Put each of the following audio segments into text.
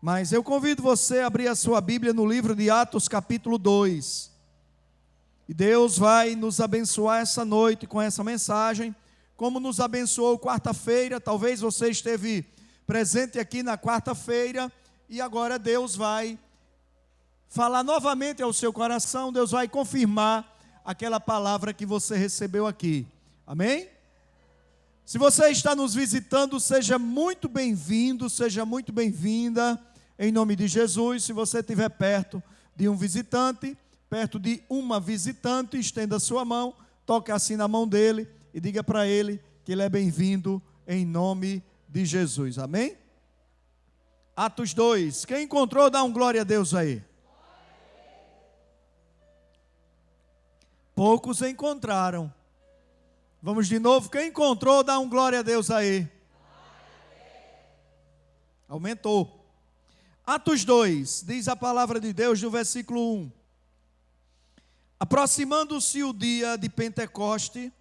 Mas eu convido você a abrir a sua Bíblia no livro de Atos capítulo 2. E Deus vai nos abençoar essa noite com essa mensagem, como nos abençoou quarta-feira. Talvez você esteve presente aqui na quarta-feira, e agora Deus vai falar novamente ao seu coração. Deus vai confirmar aquela palavra que você recebeu aqui. Amém? Se você está nos visitando, seja muito bem-vindo, seja muito bem-vinda, em nome de Jesus. Se você estiver perto de um visitante, perto de uma visitante, estenda a sua mão, toque assim na mão dele e diga para ele que ele é bem-vindo em nome de Jesus. Amém? Atos 2. Quem encontrou, dá um glória a Deus aí. Poucos encontraram. Vamos de novo. Quem encontrou, dá um glória a Deus aí. Aumentou. Atos 2, diz a palavra de Deus no versículo 1. Aproximando-se o dia de Pentecoste,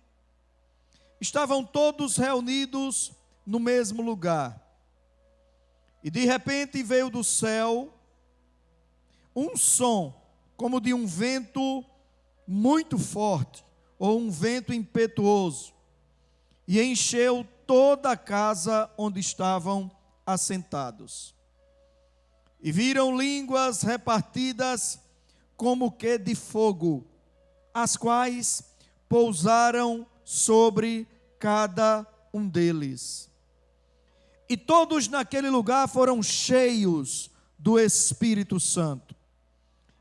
estavam todos reunidos no mesmo lugar. E de repente veio do céu um som, como de um vento muito forte, ou um vento impetuoso, e encheu toda a casa onde estavam assentados. E viram línguas repartidas como que de fogo, as quais pousaram sobre cada um deles. E todos naquele lugar foram cheios do Espírito Santo,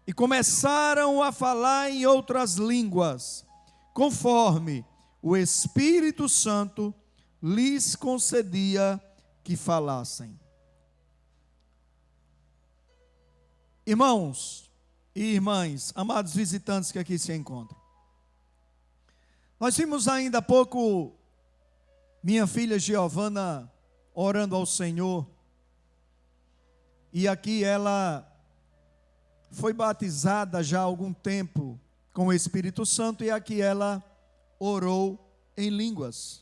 e começaram a falar em outras línguas, conforme o Espírito Santo lhes concedia que falassem. Irmãos e irmãs, amados visitantes que aqui se encontram, nós vimos ainda há pouco minha filha Giovana orando ao Senhor, e aqui ela foi batizada já há algum tempo com o Espírito Santo, e aqui ela orou em línguas.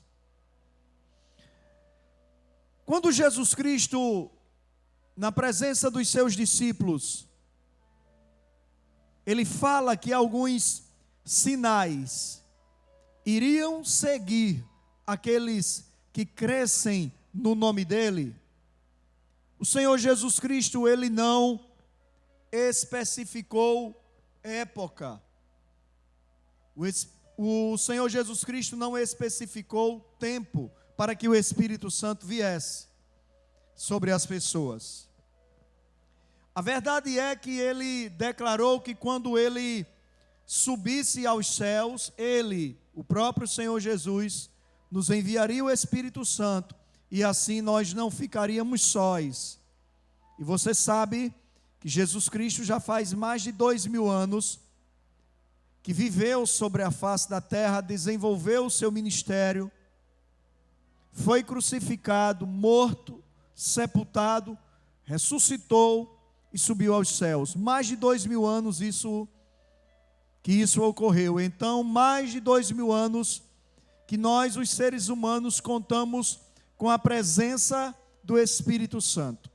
Quando Jesus Cristo, na presença dos seus discípulos, ele fala que alguns sinais iriam seguir aqueles que crescem no nome dele, o Senhor Jesus Cristo, ele não especificou época. O Senhor Jesus Cristo não especificou tempo para que o Espírito Santo viesse sobre as pessoas. A verdade é que ele declarou que quando ele subisse aos céus, ele, o próprio Senhor Jesus, nos enviaria o Espírito Santo, e assim nós não ficaríamos sós. E você sabe que Jesus Cristo já faz mais de 2000 anos que viveu sobre a face da terra, desenvolveu o seu ministério, foi crucificado, morto, sepultado, ressuscitou e subiu aos céus. Mais de 2000 anos que isso ocorreu. Então, mais de 2000 anos que nós, os seres humanos, contamos com a presença do Espírito Santo.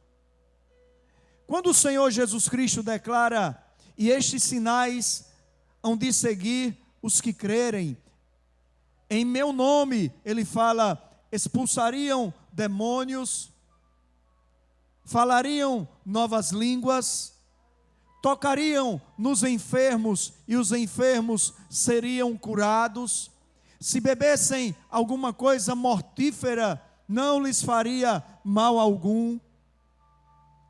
Quando o Senhor Jesus Cristo declara: e estes sinais hão de seguir os que crerem, em meu nome, ele fala, expulsariam demônios, falariam novas línguas, tocariam nos enfermos e os enfermos seriam curados, se bebessem alguma coisa mortífera, não lhes faria mal algum.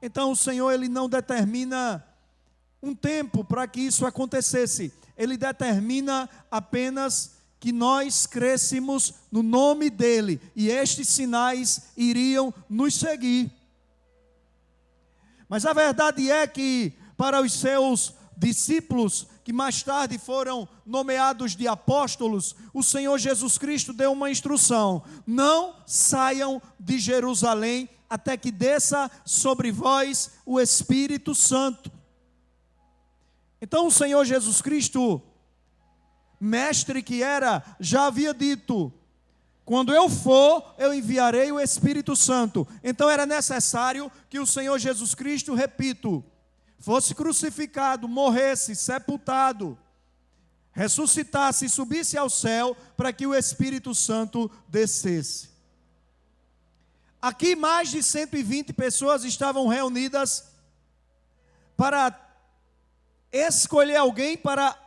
Então o Senhor, ele não determina um tempo para que isso acontecesse, ele determina apenas que nós crescêssemos no nome dele, e estes sinais iriam nos seguir. Mas a verdade é que para os seus discípulos, que mais tarde foram nomeados de apóstolos, o Senhor Jesus Cristo deu uma instrução: não saiam de Jerusalém até que desça sobre vós o Espírito Santo. Então o Senhor Jesus Cristo, mestre que era, já havia dito Quando eu for, eu enviarei o Espírito Santo. Então era necessário que o Senhor Jesus Cristo, repito, fosse crucificado, morresse, sepultado, ressuscitasse e subisse ao céu para que o Espírito Santo descesse. Aqui mais de 120 pessoas estavam reunidas para escolher alguém para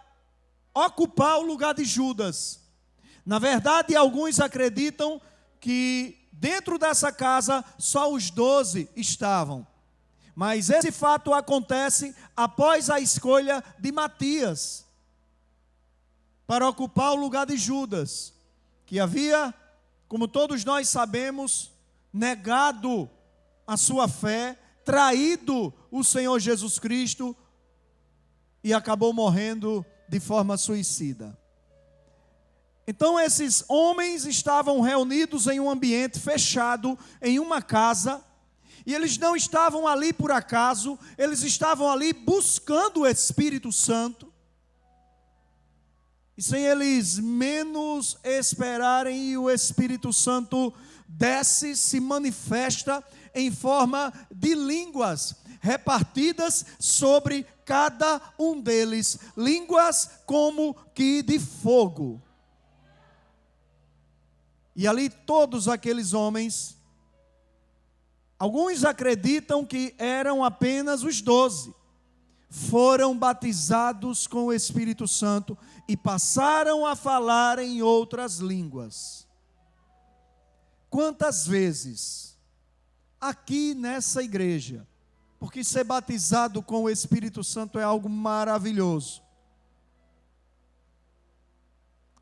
ocupar o lugar de Judas. Na verdade, alguns acreditam que dentro dessa casa só os 12 estavam. Mas esse fato acontece após a escolha de Matias para ocupar o lugar de Judas, que havia, como todos nós sabemos, negado a sua fé, traído o Senhor Jesus Cristo e acabou morrendo de forma suicida. Então esses homens estavam reunidos em um ambiente fechado, em uma casa, e eles não estavam ali por acaso, eles estavam ali buscando o Espírito Santo. E sem eles menos esperarem, o Espírito Santo desce, se manifesta em forma de línguas repartidas sobre cada um deles, línguas como que de fogo. E ali todos aqueles homens, alguns acreditam que eram apenas os 12, foram batizados com o Espírito Santo e passaram a falar em outras línguas. Quantas vezes, aqui nessa igreja, porque ser batizado com o Espírito Santo é algo maravilhoso,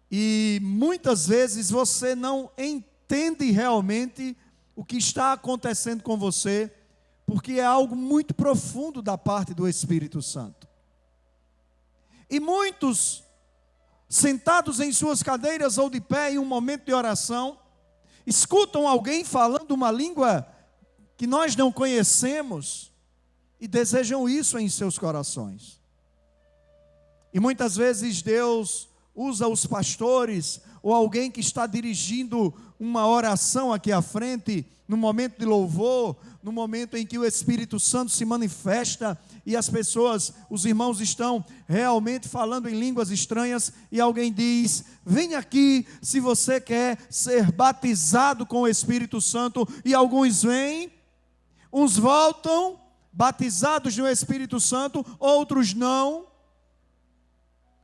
e muitas vezes você não entende realmente o que está acontecendo com você, porque é algo muito profundo da parte do Espírito Santo. E muitos, sentados em suas cadeiras ou de pé em um momento de oração, escutam alguém falando uma língua que nós não conhecemos e desejam isso em seus corações. E muitas vezes Deus usa os pastores ou alguém que está dirigindo uma oração aqui à frente, no momento de louvor, no momento em que o Espírito Santo se manifesta e as pessoas, os irmãos estão realmente falando em línguas estranhas e alguém diz: vem aqui se você quer ser batizado com o Espírito Santo, e alguns vêm, uns voltam batizados no Espírito Santo, outros não.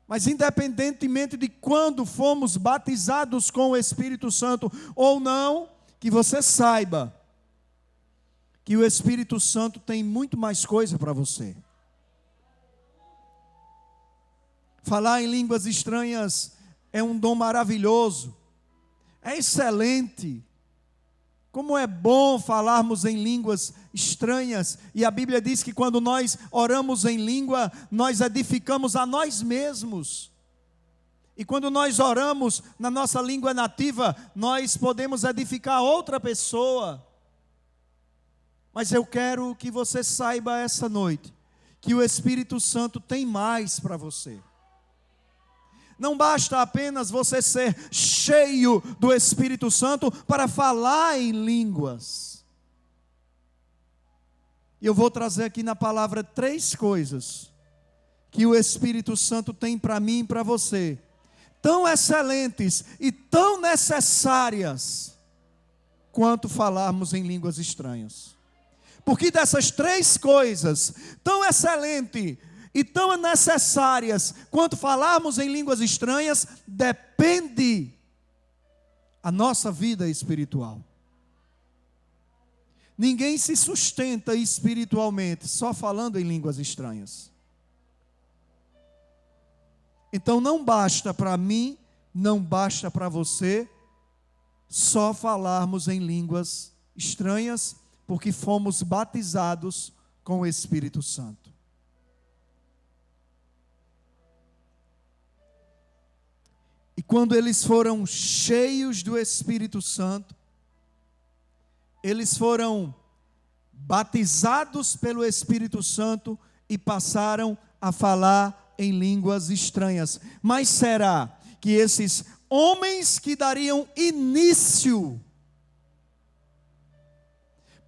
Mas independentemente de quando fomos batizados com o Espírito Santo ou não, que você saiba que o Espírito Santo tem muito mais coisa para você. Falar em línguas estranhas é um dom maravilhoso, é excelente. Como é bom falarmos em línguas estranhas, e a Bíblia diz que quando nós oramos em língua, nós edificamos a nós mesmos. E quando nós oramos na nossa língua nativa, nós podemos edificar outra pessoa. Mas eu quero que você saiba essa noite, que o Espírito Santo tem mais para você. Não basta apenas você ser cheio do Espírito Santo para falar em línguas. E eu vou trazer aqui na palavra 3 coisas que o Espírito Santo tem para mim e para você, tão excelentes e tão necessárias quanto falarmos em línguas estranhas. Porque dessas 3 coisas tão excelentes e tão necessárias quanto falarmos em línguas estranhas, depende a nossa vida espiritual. Ninguém se sustenta espiritualmente só falando em línguas estranhas. Então não basta para mim, não basta para você só falarmos em línguas estranhas, porque fomos batizados com o Espírito Santo. E quando eles foram cheios do Espírito Santo, eles foram batizados pelo Espírito Santo e passaram a falar em línguas estranhas. Mas será que esses homens que dariam início,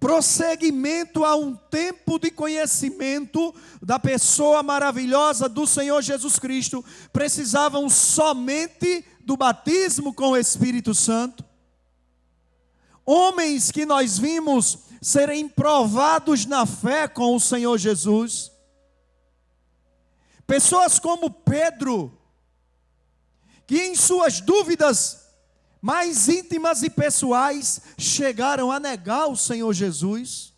prosseguimento a um tempo de conhecimento da pessoa maravilhosa do Senhor Jesus Cristo, precisavam somente do batismo com o Espírito Santo. Homens que nós vimos serem provados na fé com o Senhor Jesus. Pessoas como Pedro, que em suas dúvidas mais íntimas e pessoais chegaram a negar o Senhor Jesus.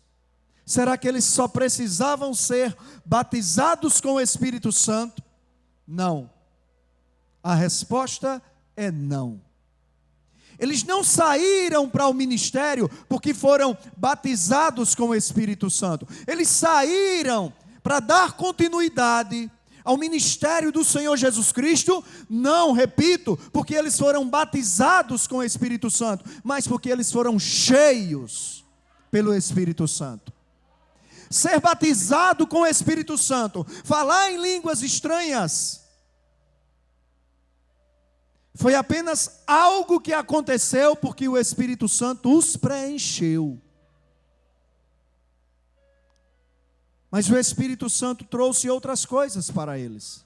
Será que eles só precisavam ser batizados com o Espírito Santo? Não. A resposta é não. Eles não saíram para o ministério porque foram batizados com o Espírito Santo. Eles saíram para dar continuidade ao ministério do Senhor Jesus Cristo, não, repito, porque eles foram batizados com o Espírito Santo, mas porque eles foram cheios pelo Espírito Santo. Ser batizado com o Espírito Santo, falar em línguas estranhas, foi apenas algo que aconteceu porque o Espírito Santo os preencheu. Mas o Espírito Santo trouxe outras coisas para eles,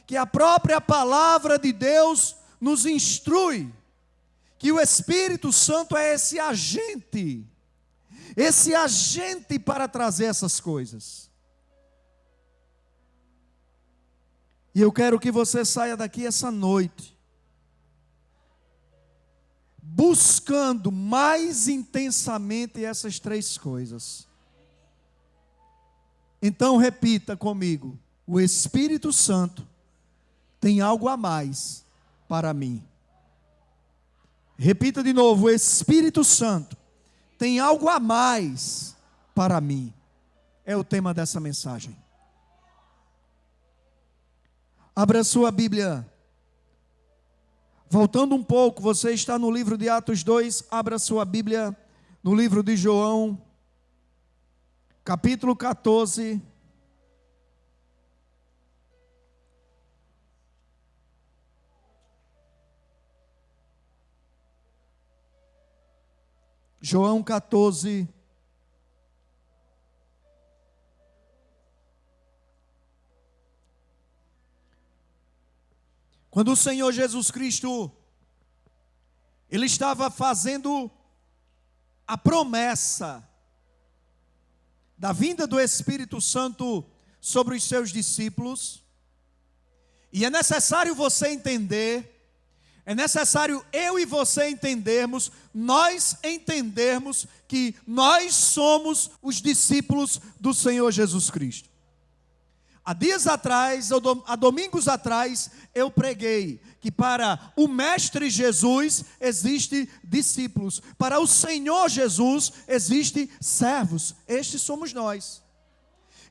que a própria palavra de Deus nos instrui, que o Espírito Santo é esse agente para trazer essas coisas. E eu quero que você saia daqui essa noite, buscando mais intensamente essas três coisas. Então repita comigo: o Espírito Santo tem algo a mais para mim. Repita de novo: o Espírito Santo tem algo a mais para mim. É o tema dessa mensagem. Abra sua Bíblia. Voltando um pouco, você está no livro de Atos 2, abra sua Bíblia no livro de João, capítulo 14. João 14. Quando o Senhor Jesus Cristo, Ele estava fazendo a promessa da vinda do Espírito Santo sobre os seus discípulos, e é necessário você entender, é necessário eu e você entendermos, nós entendermos que nós somos os discípulos do Senhor Jesus Cristo. Há dias atrás, há domingos atrás, eu preguei que para o Mestre Jesus existem discípulos, para o Senhor Jesus existem servos, estes somos nós.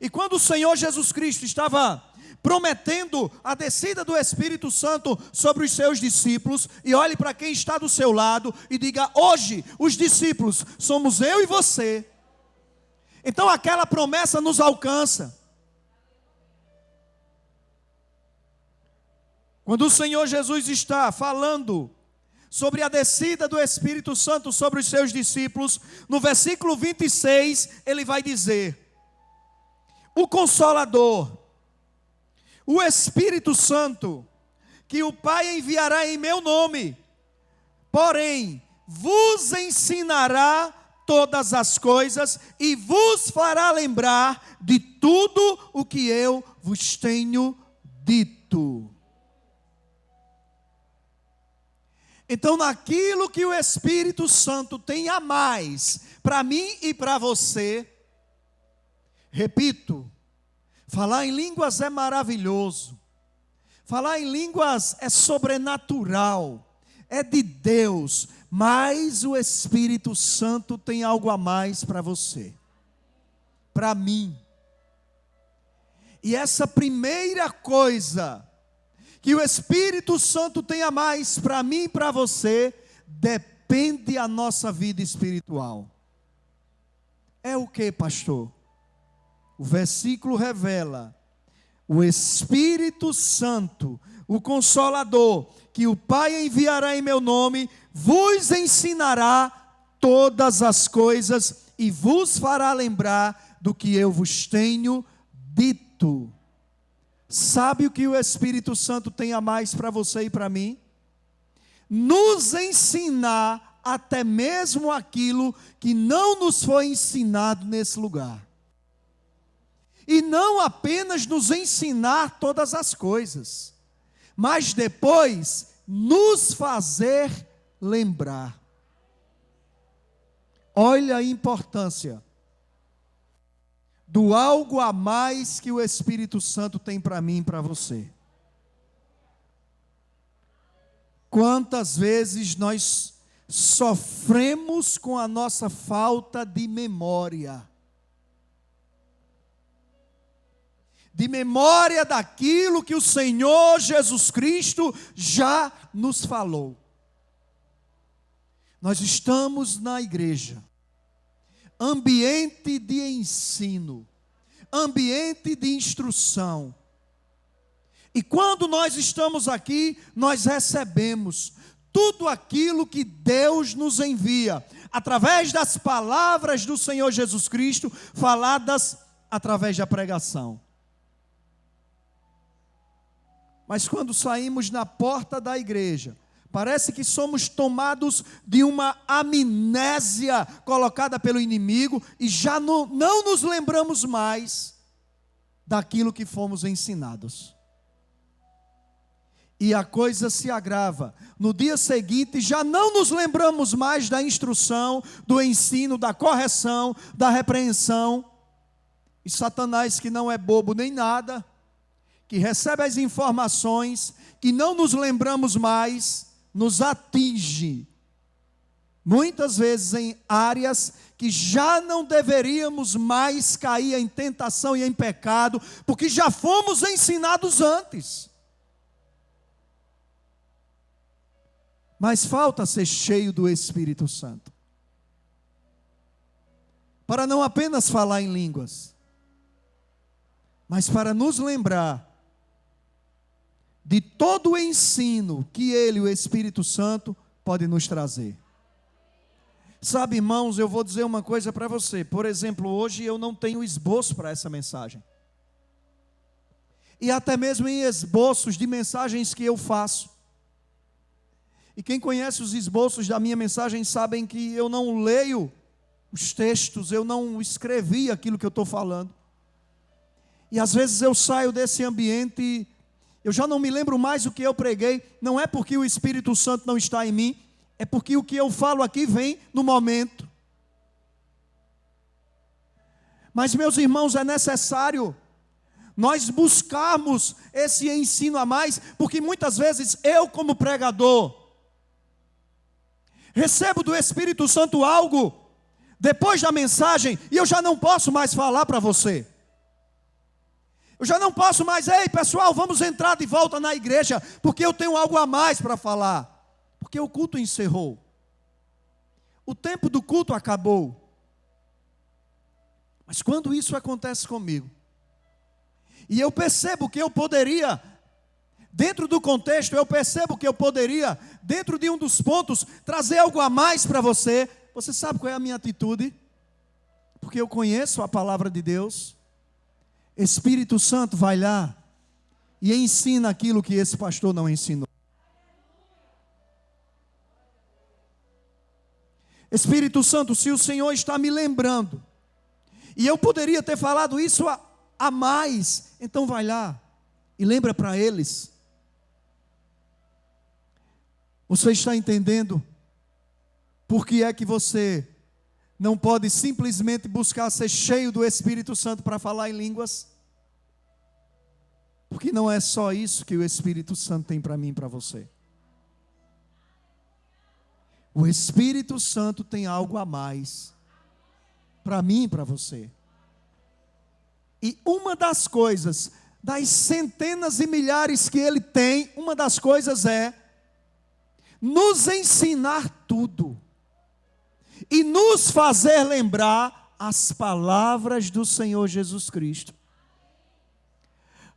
E quando o Senhor Jesus Cristo estava prometendo a descida do Espírito Santo sobre os seus discípulos, e olhe para quem está do seu lado e diga: hoje os discípulos somos eu e você. Então aquela promessa nos alcança. Quando o Senhor Jesus está falando sobre a descida do Espírito Santo sobre os seus discípulos, no versículo 26, ele vai dizer: o Consolador, o Espírito Santo, que o Pai enviará em meu nome, porém, vos ensinará todas as coisas e vos fará lembrar de tudo o que eu vos tenho dito. Então, naquilo que o Espírito Santo tem a mais para mim e para você, repito, falar em línguas é maravilhoso, falar em línguas é sobrenatural, é de Deus, mas o Espírito Santo tem algo a mais para você, para mim. E essa primeira coisa que o Espírito Santo tem a mais para mim e para você, depende da nossa vida espiritual. É o que, pastor? O versículo revela o Espírito Santo, o Consolador, que o Pai enviará em meu nome, vos ensinará todas as coisas e vos fará lembrar do que eu vos tenho dito. Sabe o que o Espírito Santo tem a mais para você e para mim? Nos ensinar até mesmo aquilo que não nos foi ensinado nesse lugar. E não apenas nos ensinar todas as coisas, mas depois nos fazer lembrar. Olha a importância do algo a mais que o Espírito Santo tem para mim e para você. Quantas vezes nós sofremos com a nossa falta de memória. De memória daquilo que o Senhor Jesus Cristo já nos falou. Nós estamos na igreja, ambiente de ensino, ambiente de instrução. E quando nós estamos aqui, nós recebemos tudo aquilo que Deus nos envia, através das palavras do Senhor Jesus Cristo, faladas através da pregação. Mas quando saímos na porta da igreja, parece que somos tomados de uma amnésia colocada pelo inimigo e já não nos lembramos mais daquilo que fomos ensinados. E a coisa se agrava. No dia seguinte, já não nos lembramos mais da instrução, do ensino, da correção, da repreensão. E Satanás, que não é bobo nem nada, que recebe as informações, que não nos lembramos mais, nos atinge. Muitas vezes em áreas que já não deveríamos mais cair em tentação e em pecado, porque já fomos ensinados antes. Mas falta ser cheio do Espírito Santo. Para não apenas falar em línguas, mas para nos lembrar de todo o ensino que Ele, o Espírito Santo, pode nos trazer. Sabe, irmãos, eu vou dizer uma coisa para você. Por exemplo, hoje eu não tenho esboço para essa mensagem. E até mesmo em esboços de mensagens que eu faço. E quem conhece os esboços da minha mensagem sabem que eu não leio os textos, eu não escrevi aquilo que eu estou falando. E às vezes eu saio desse ambiente e eu já não me lembro mais o que eu preguei. Não é porque o Espírito Santo não está em mim, é porque o que eu falo aqui vem no momento. Mas, meus irmãos, é necessário nós buscarmos esse ensino a mais, porque muitas vezes eu, como pregador, recebo do Espírito Santo algo depois da mensagem e eu já não posso mais falar para você. Eu já não posso mais, ei pessoal, vamos entrar de volta na igreja, porque eu tenho algo a mais para falar. Porque o culto encerrou. O tempo do culto acabou. Mas quando isso acontece comigo, e eu percebo que eu poderia, dentro do contexto, eu percebo que eu poderia, dentro de um dos pontos, trazer algo a mais para você. Você sabe qual é a minha atitude? Porque eu conheço a palavra de Deus. Espírito Santo vai lá e ensina aquilo que esse pastor não ensinou. Espírito Santo, se o Senhor está me lembrando, e eu poderia ter falado isso a mais, então vai lá e lembra para eles. Você está entendendo por que é que você não pode simplesmente buscar ser cheio do Espírito Santo para falar em línguas? Porque não é só isso que o Espírito Santo tem para mim e para você. O Espírito Santo tem algo a mais para mim e para você. E uma das coisas, das centenas e milhares que Ele tem, uma das coisas é nos ensinar tudo. E nos fazer lembrar as palavras do Senhor Jesus Cristo.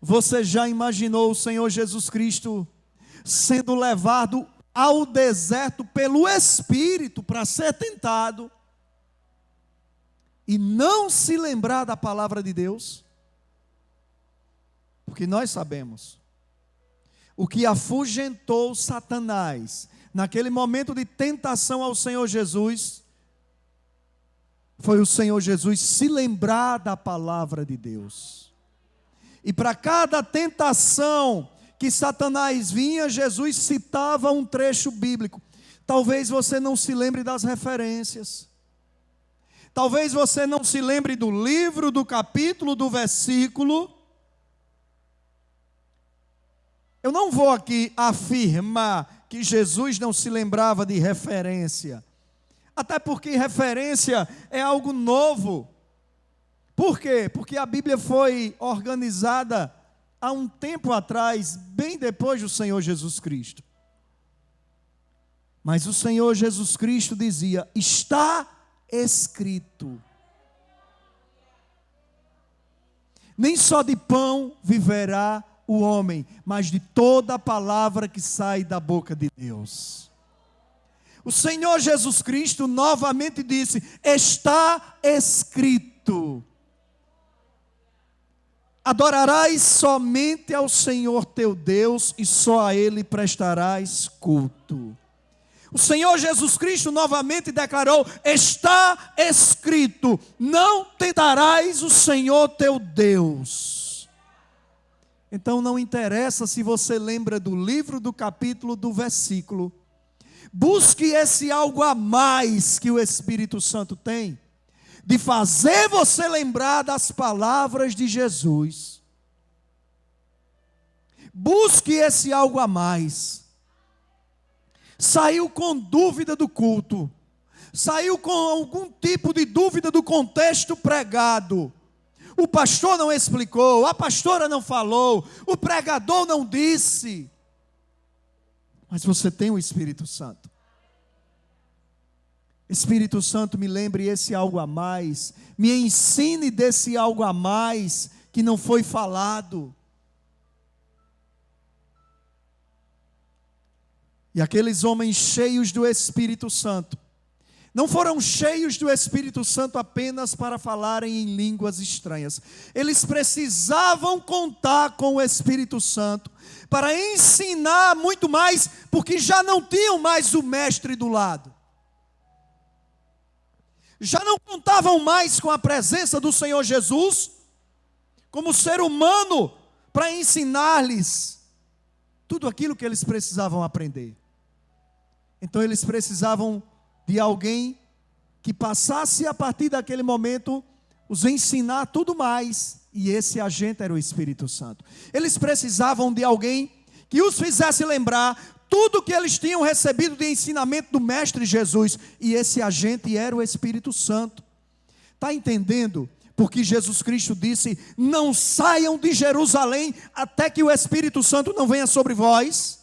Você já imaginou o Senhor Jesus Cristo sendo levado ao deserto pelo Espírito para ser tentado e não se lembrar da palavra de Deus? Porque nós sabemos, o que afugentou Satanás naquele momento de tentação ao Senhor Jesus, foi o Senhor Jesus se lembrar da palavra de Deus. E para cada tentação que Satanás vinha, Jesus citava um trecho bíblico. Talvez você não se lembre das referências. Talvez você não se lembre do livro, do capítulo, do versículo. Eu não vou aqui afirmar que Jesus não se lembrava de referência. Até porque referência é algo novo. Por quê? Porque a Bíblia foi organizada há um tempo atrás, bem depois do Senhor Jesus Cristo. Mas o Senhor Jesus Cristo dizia: está escrito. Nem só de pão viverá o homem, mas de toda a palavra que sai da boca de Deus. O Senhor Jesus Cristo novamente disse: está escrito. Adorarás somente ao Senhor teu Deus e só a Ele prestarás culto. O Senhor Jesus Cristo novamente declarou: está escrito, não tentarás o Senhor teu Deus. Então não interessa se você lembra do livro, do capítulo, do versículo. Busque esse algo a mais que o Espírito Santo tem, de fazer você lembrar das palavras de Jesus. Busque esse algo a mais. Saiu com dúvida do culto, saiu com algum tipo de dúvida do contexto pregado. O pastor não explicou, a pastora não falou, o pregador não disse. Mas você tem o Espírito Santo. Espírito Santo, me lembre esse algo a mais, me ensine desse algo a mais que não foi falado. E aqueles homens cheios do Espírito Santo, não foram cheios do Espírito Santo apenas para falarem em línguas estranhas. Eles precisavam contar com o Espírito Santo para ensinar muito mais, porque já não tinham mais o mestre do lado. Já não contavam mais com a presença do Senhor Jesus como ser humano para ensinar-lhes tudo aquilo que eles precisavam aprender. Então eles precisavam de alguém que passasse a partir daquele momento os ensinar tudo mais, e esse agente era o Espírito Santo. Eles precisavam de alguém que os fizesse lembrar tudo que eles tinham recebido de ensinamento do Mestre Jesus, e esse agente era o Espírito Santo. Está entendendo? Porque Jesus Cristo disse: não saiam de Jerusalém até que o Espírito Santo não venha sobre vós.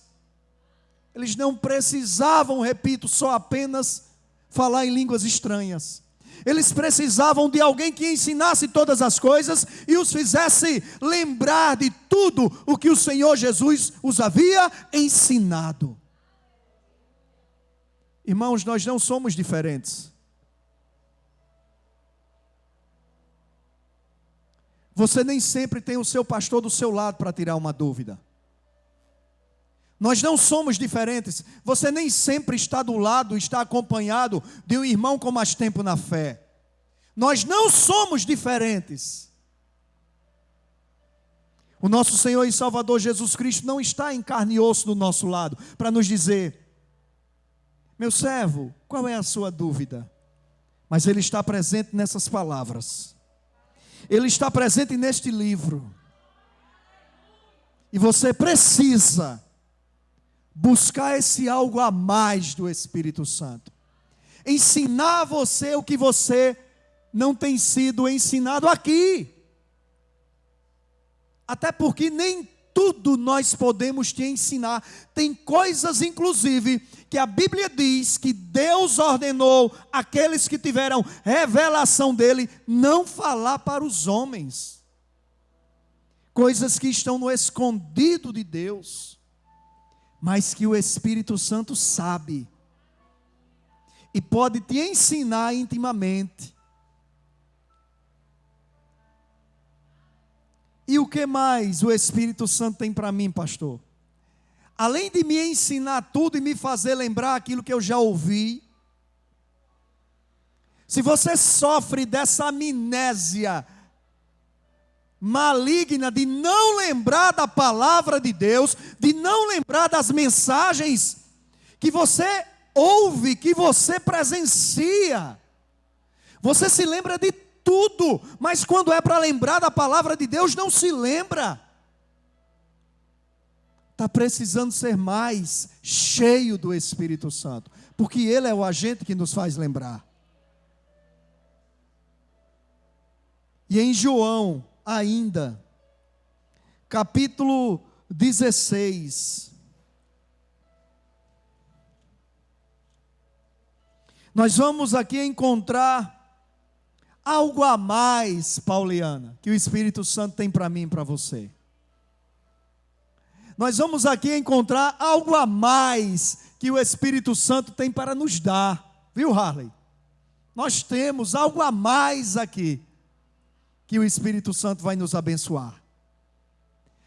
Eles não precisavam, repito, só apenas falar em línguas estranhas. Eles precisavam de alguém que ensinasse todas as coisas e os fizesse lembrar de tudo o que o Senhor Jesus os havia ensinado. Irmãos, nós não somos diferentes. Você nem sempre tem o seu pastor do seu lado para tirar uma dúvida. Nós não somos diferentes. Você nem sempre está do lado, está acompanhado de um irmão com mais tempo na fé. Nós não somos diferentes. O nosso Senhor e Salvador Jesus Cristo não está em carne e osso do nosso lado para nos dizer: meu servo, qual é a sua dúvida? Mas Ele está presente nessas palavras. Ele está presente neste livro. E você precisa buscar esse algo a mais do Espírito Santo. Ensinar você o que você não tem sido ensinado aqui. Até porque nem tudo nós podemos te ensinar. Tem coisas, inclusive, que a Bíblia diz que Deus ordenou aqueles que tiveram revelação dele não falar para os homens. coisas que estão no escondido de Deus, mas que o Espírito Santo sabe e pode te ensinar intimamente. E o que mais o Espírito Santo tem para mim, pastor? Além de me ensinar tudo e me fazer lembrar aquilo que eu já ouvi, se você sofre dessa amnésia maligna de não lembrar da palavra de Deus, de não lembrar das mensagens que você ouve, que você presencia, você se lembra de tudo, mas quando é para lembrar da palavra de Deus, não se lembra. Está precisando ser mais cheio do Espírito Santo, porque Ele é o agente que nos faz lembrar. E em João, ainda, capítulo 16, nós vamos aqui encontrar algo a mais, Pauliana, que o Espírito Santo tem para mim e para você. Nós vamos aqui encontrar algo a mais que o Espírito Santo tem para nos dar, viu, Harley? Nós temos algo a mais aqui que o Espírito Santo vai nos abençoar.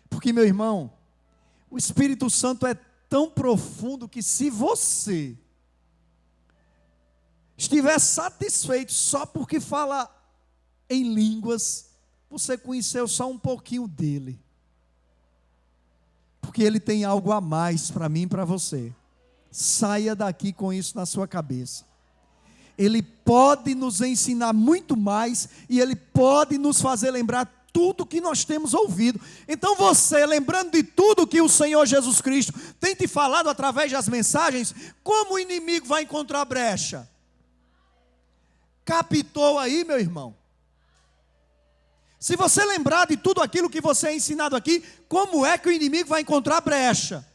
Porque, meu irmão, o Espírito Santo é tão profundo que se você estiver satisfeito só porque fala em línguas, você conheceu só um pouquinho dele. Porque ele tem algo a mais para mim e para você. Saia daqui com isso na sua cabeça. Ele pode nos ensinar muito mais e Ele pode nos fazer lembrar tudo que nós temos ouvido. Então você, lembrando de tudo que o Senhor Jesus Cristo tem te falado através das mensagens, como o inimigo vai encontrar brecha? Captou aí, meu irmão? Se você lembrar de tudo aquilo que você é ensinado aqui, como é que o inimigo vai encontrar brecha?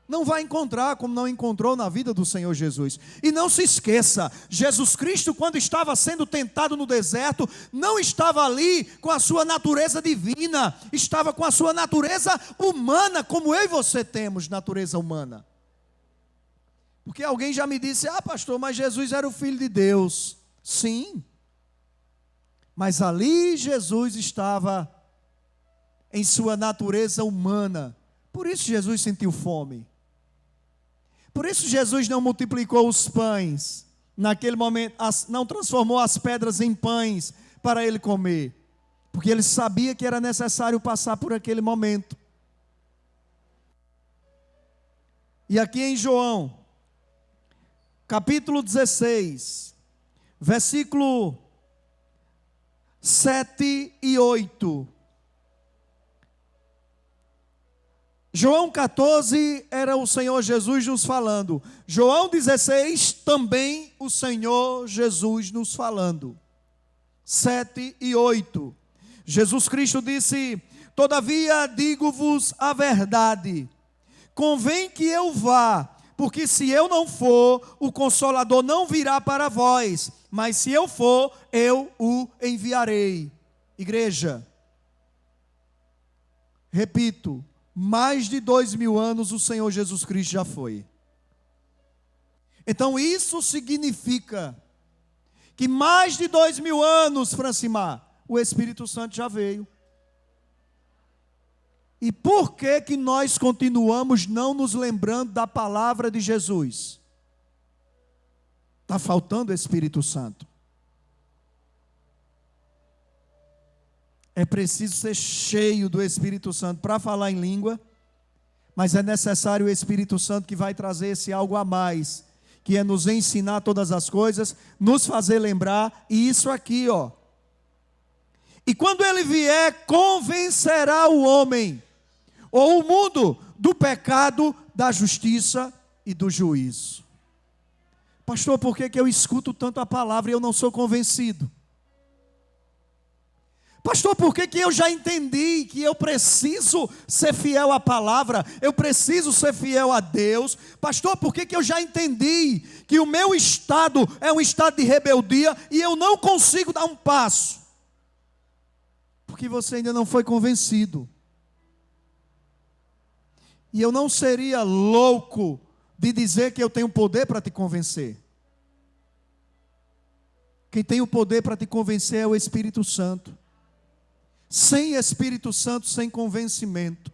Não vai encontrar, como não encontrou na vida do Senhor Jesus. E não se esqueça, Jesus Cristo, quando estava sendo tentado no deserto, não estava ali com a sua natureza divina, estava com a sua natureza humana, como eu e você temos natureza humana. Porque alguém já me disse, pastor, mas Jesus era o Filho de Deus. Sim, mas ali Jesus estava em sua natureza humana. Por isso Jesus sentiu fome. Por isso Jesus não multiplicou os pães naquele momento, não transformou as pedras em pães para ele comer, porque ele sabia que era necessário passar por aquele momento. E aqui em João, capítulo 16, versículo 7 e 8. João 14 era o Senhor Jesus nos falando. João 16 também o Senhor Jesus nos falando. 7 e 8. Jesus Cristo disse: todavia digo-vos a verdade, convém que eu vá, porque se eu não for, o Consolador não virá para vós, mas se eu for, eu o enviarei. Igreja, repito, mais de 2000 anos o Senhor Jesus Cristo já foi. Então isso significa que mais de 2000 anos, Francimar, o Espírito Santo já veio. E por que que nós continuamos não nos lembrando da palavra de Jesus? Está faltando o Espírito Santo. É preciso ser cheio do Espírito Santo para falar em língua, mas é necessário o Espírito Santo que vai trazer esse algo a mais, que é nos ensinar todas as coisas, nos fazer lembrar, e isso aqui, ó. E quando ele vier, convencerá o homem, ou o mundo, do pecado, da justiça e do juízo. Pastor, por que que eu escuto tanto a palavra e eu não sou convencido? Pastor, por que que eu já entendi que eu preciso ser fiel à palavra, eu preciso ser fiel a Deus? Pastor, por que que eu já entendi que o meu estado é um estado de rebeldia e eu não consigo dar um passo? porque você ainda não foi convencido. E eu não seria louco de dizer que eu tenho poder para te convencer. Quem tem o poder para te convencer é o Espírito Santo. Sem Espírito Santo, sem convencimento.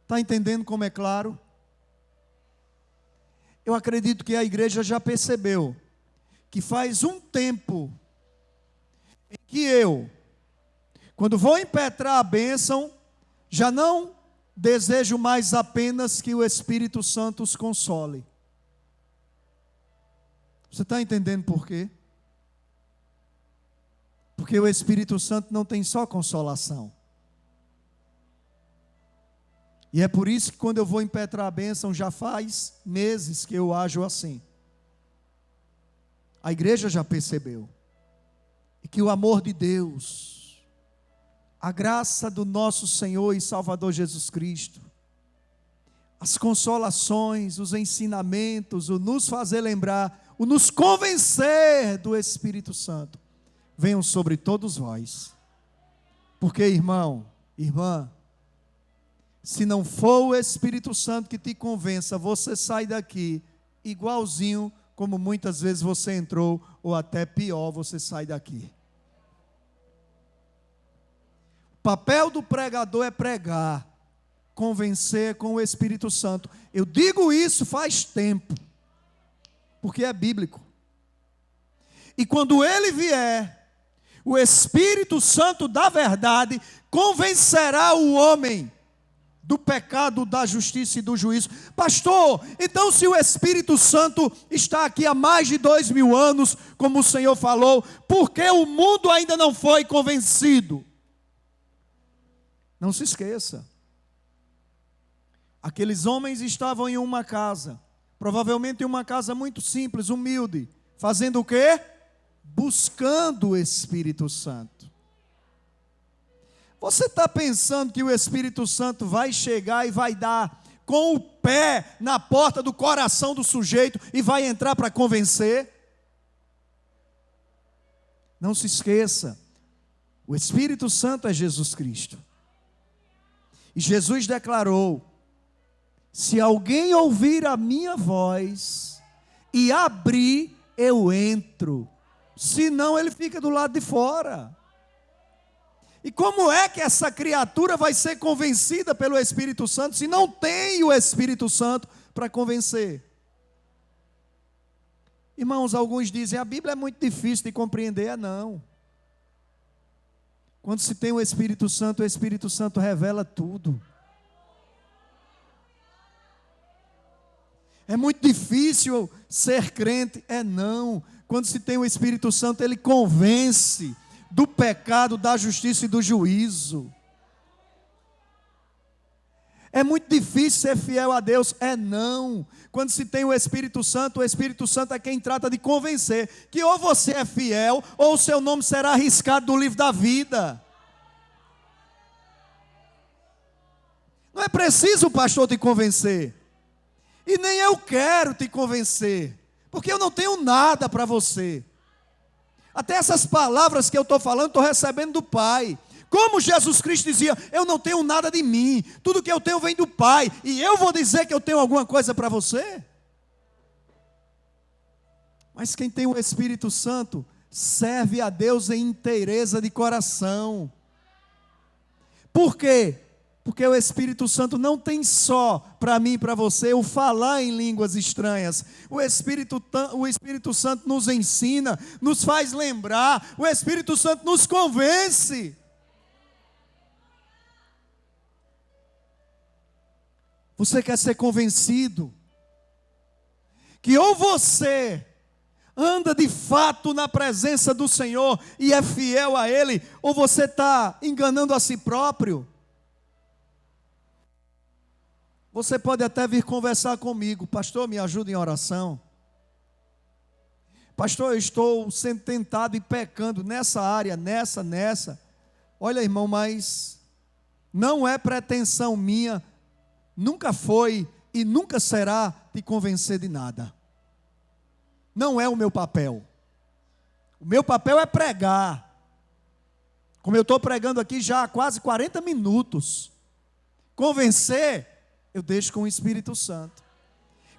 Está entendendo como é claro? Eu acredito que a igreja já percebeu que faz um tempo em que eu, quando vou impetrar a bênção, já não desejo mais apenas que o Espírito Santo os console. Você está entendendo por quê? Porque o Espírito Santo não tem só consolação. E é por isso que quando eu vou impetrar a bênção, já faz meses que eu ajo assim. A igreja já percebeu. E que o amor de Deus, a graça do nosso Senhor e Salvador Jesus Cristo, as consolações, os ensinamentos, o nos fazer lembrar, o nos convencer do Espírito Santo, venham sobre todos vós. Porque, irmão, irmã, se não for o Espírito Santo que te convença, você sai daqui igualzinho como muitas vezes você entrou, ou até pior, você sai daqui. O papel do pregador é pregar, convencer com o Espírito Santo. Eu digo isso faz tempo, porque é bíblico. E quando ele vier, o Espírito Santo da verdade convencerá o homem do pecado, da justiça e do juízo. Pastor, então se o Espírito Santo está aqui há mais de 2000 anos, como o Senhor falou, por que o mundo ainda não foi convencido? Não se esqueça, aqueles homens estavam em uma casa, provavelmente em uma casa muito simples, humilde, fazendo o quê? Buscando o Espírito Santo. Você está pensando que o Espírito Santo vai chegar e vai dar com o pé na porta do coração do sujeito e vai entrar para convencer? Não se esqueça, o Espírito Santo é Jesus Cristo. E Jesus declarou: se alguém ouvir a minha voz e abrir, eu entro. Senão ele fica do lado de fora. E como é que essa criatura vai ser convencida pelo Espírito Santo se não tem o Espírito Santo para convencer? Irmãos, alguns dizem, a Bíblia é muito difícil de compreender. É não. Quando se tem o Espírito Santo revela tudo. É muito difícil ser crente. É não. Quando se tem o Espírito Santo, ele convence do pecado, da justiça e do juízo. É muito difícil ser fiel a Deus. É não. Quando se tem o Espírito Santo é quem trata de convencer que ou você é fiel, ou o seu nome será arriscado do livro da vida. Não é preciso o pastor te convencer. E nem eu quero te convencer, porque eu não tenho nada para você. Até essas palavras que eu estou falando, estou recebendo do Pai. Como Jesus Cristo dizia, eu não tenho nada de mim, tudo que eu tenho vem do Pai, e eu vou dizer que eu tenho alguma coisa para você? Mas quem tem o Espírito Santo, serve a Deus em inteireza de coração. Por quê? Porque o Espírito Santo não tem só para mim e para você o falar em línguas estranhas. O Espírito Santo nos ensina, nos faz lembrar. O Espírito Santo nos convence. Você quer ser convencido que ou você anda de fato na presença do Senhor e é fiel a Ele, ou você está enganando a si próprio? Você pode até vir conversar comigo, pastor, me ajuda em oração. Pastor, eu estou sendo tentado e pecando nessa área, nessa. Olha, irmão, mas não é pretensão minha, nunca foi e nunca será te convencer de nada. Não é o meu papel. O meu papel é pregar. Como eu estou pregando aqui já há quase 40 minutos. Convencer, eu deixo com o Espírito Santo.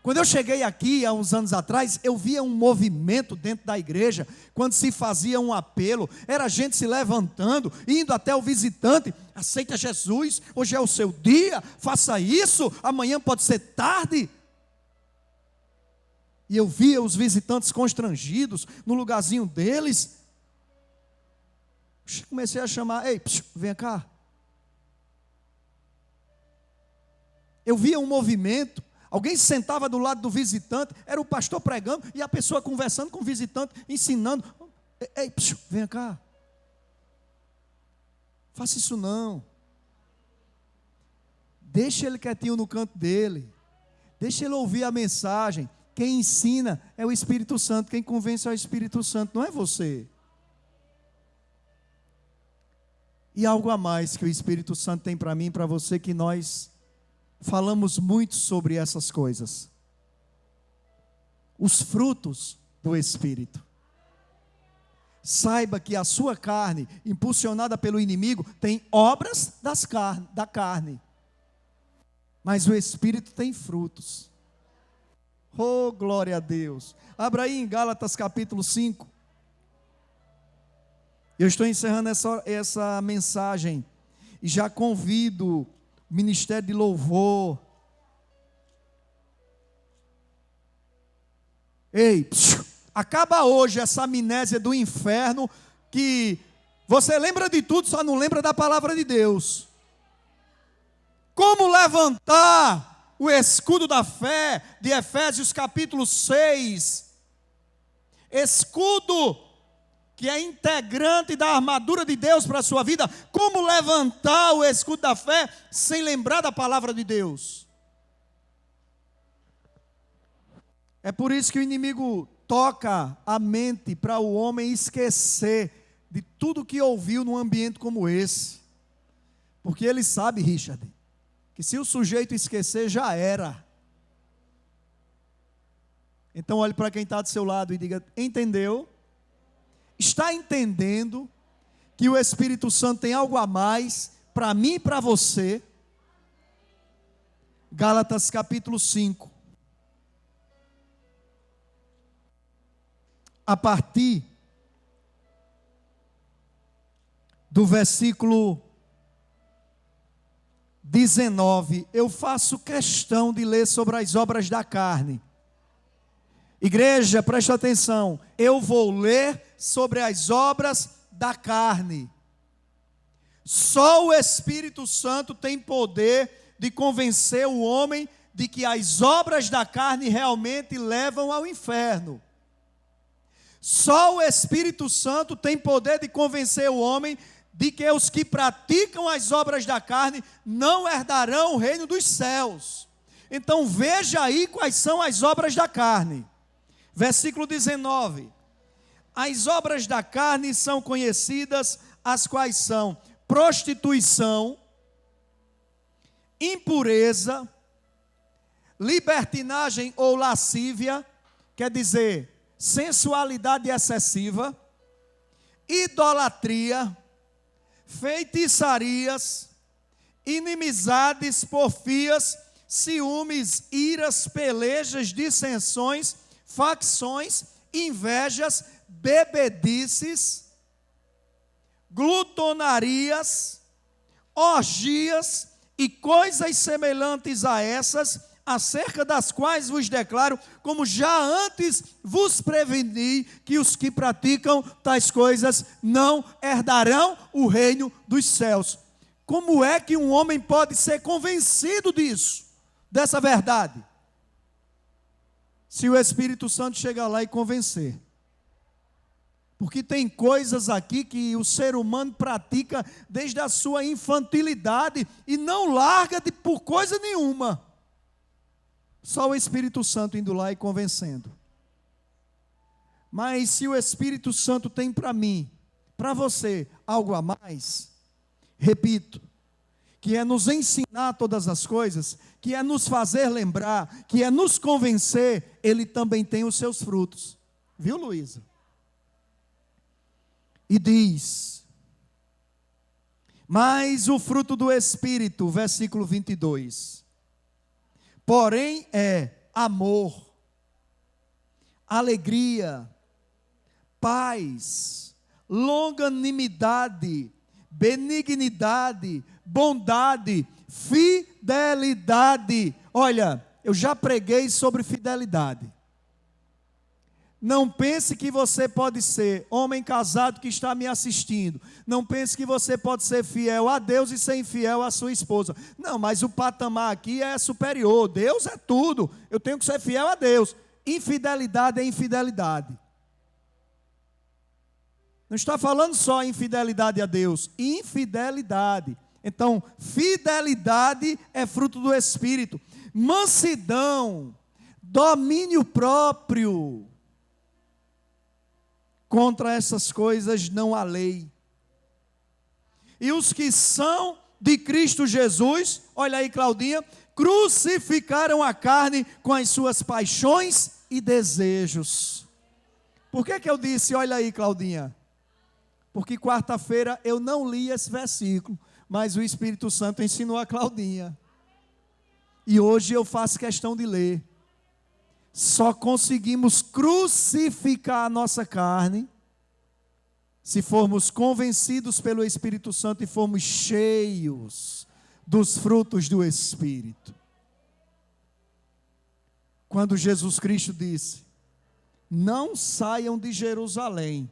Quando eu cheguei aqui, há uns anos atrás, eu via um movimento dentro da igreja, quando se fazia um apelo, era gente se levantando, indo até o visitante, aceita Jesus, hoje é o seu dia, faça isso, amanhã pode ser tarde. E eu via os visitantes constrangidos, no lugarzinho deles. Comecei a chamar, ei, vem cá. Eu via um movimento. Alguém sentava do lado do visitante, era o pastor pregando, e a pessoa conversando com o visitante, ensinando. Ei, vem cá. Faça isso não. Deixa ele quietinho no canto dele. Deixa ele ouvir a mensagem. Quem ensina é o Espírito Santo, quem convence é o Espírito Santo, não é você. E algo a mais que o Espírito Santo tem para mim e para você, que nós falamos muito sobre essas coisas. Os frutos do Espírito. Saiba que a sua carne, impulsionada pelo inimigo, tem obras da carne. Mas o Espírito tem frutos. Oh, glória a Deus. Abra aí em Gálatas capítulo 5. Eu estou encerrando essa mensagem. E já convido o ministério de louvor. Ei, acaba hoje essa amnésia do inferno, que você lembra de tudo, só não lembra da palavra de Deus. Como levantar o escudo da fé, de Efésios capítulo 6. Escudo que é integrante da armadura de Deus para a sua vida. Como levantar o escudo da fé sem lembrar da palavra de Deus? É por isso que o inimigo toca a mente para o homem esquecer de tudo que ouviu num ambiente como esse. Porque ele sabe, Richard, que se o sujeito esquecer, já era. Então olhe para quem está do seu lado e diga: entendeu? Está entendendo que o Espírito Santo tem algo a mais para mim e para você? Gálatas capítulo 5. A partir do versículo 19, eu faço questão de ler sobre as obras da carne. Igreja, preste atenção, eu vou ler sobre as obras da carne. Só o Espírito Santo tem poder de convencer o homem de que as obras da carne realmente levam ao inferno. Só o Espírito Santo tem poder de convencer o homem de que os que praticam as obras da carne não herdarão o reino dos céus. Então veja aí quais são as obras da carne. Versículo 19. As obras da carne são conhecidas, as quais são prostituição, impureza, libertinagem ou lascívia, quer dizer, sensualidade excessiva, idolatria, feitiçarias, inimizades, porfias, ciúmes, iras, pelejas, dissensões, facções, invejas, bebedices, glutonarias, orgias e coisas semelhantes a essas, acerca das quais vos declaro, como já antes vos preveni, que os que praticam tais coisas não herdarão o reino dos céus. Como é que um homem pode ser convencido disso, dessa verdade? Se o Espírito Santo chegar lá e convencer. Porque tem coisas aqui que o ser humano pratica desde a sua infantilidade e não larga por coisa nenhuma. Só o Espírito Santo indo lá e convencendo. Mas se o Espírito Santo tem para mim, para você, algo a mais, repito, que é nos ensinar todas as coisas, que é nos fazer lembrar, que é nos convencer, ele também tem os seus frutos. Viu, Luísa? E diz: Mas o fruto do Espírito, versículo 22. Porém é amor, alegria, paz, longanimidade, benignidade, bondade, fidelidade. Olha, eu já preguei sobre fidelidade. Não pense que você pode ser homem casado que está me assistindo. Não pense que você pode ser fiel a Deus e ser infiel à sua esposa. Não, mas o patamar aqui é superior. Deus é tudo. Eu tenho que ser fiel a Deus. Infidelidade é infidelidade. Não está falando só infidelidade a Deus. Infidelidade. Então, fidelidade é fruto do Espírito. Mansidão, domínio próprio. Contra essas coisas não há lei. E os que são de Cristo Jesus, olha aí, Claudinha, crucificaram a carne com as suas paixões e desejos. Por que eu disse, olha aí, Claudinha? Porque quarta-feira eu não li esse versículo, mas o Espírito Santo ensinou a Claudinha. E hoje eu faço questão de ler. Só conseguimos crucificar a nossa carne se formos convencidos pelo Espírito Santo e formos cheios dos frutos do Espírito. Quando Jesus Cristo disse: não saiam de Jerusalém,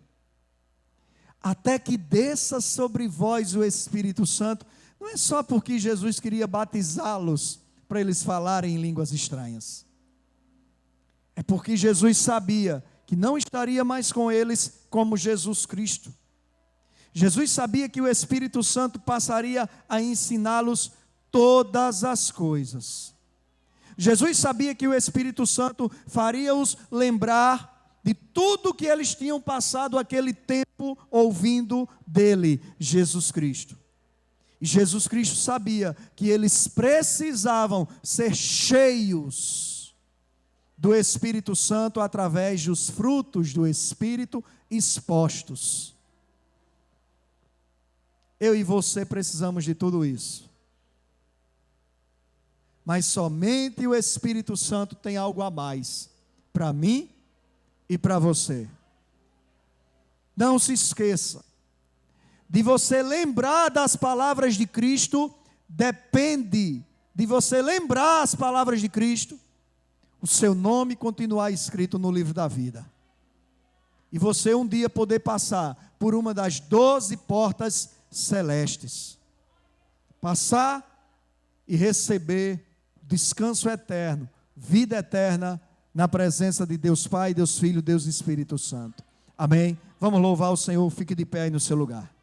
até que desça sobre vós o Espírito Santo, não é só porque Jesus queria batizá-los para eles falarem em línguas estranhas. É porque Jesus sabia que não estaria mais com eles como Jesus Cristo. Jesus sabia que o Espírito Santo passaria a ensiná-los todas as coisas. Jesus sabia que o Espírito Santo faria-os lembrar de tudo que eles tinham passado aquele tempo ouvindo dele, Jesus Cristo. E Jesus Cristo sabia que eles precisavam ser cheios do Espírito Santo através dos frutos do Espírito expostos. Eu e você precisamos de tudo isso. Mas somente o Espírito Santo tem algo a mais para mim e para você. Não se esqueça, de você lembrar das palavras de Cristo, depende de você lembrar as palavras de Cristo, o seu nome continuar escrito no livro da vida. E você um dia poder passar por uma das 12 portas celestes. Passar e receber descanso eterno, vida eterna, na presença de Deus Pai, Deus Filho, Deus Espírito Santo. Amém? Vamos louvar o Senhor, fique de pé aí no seu lugar.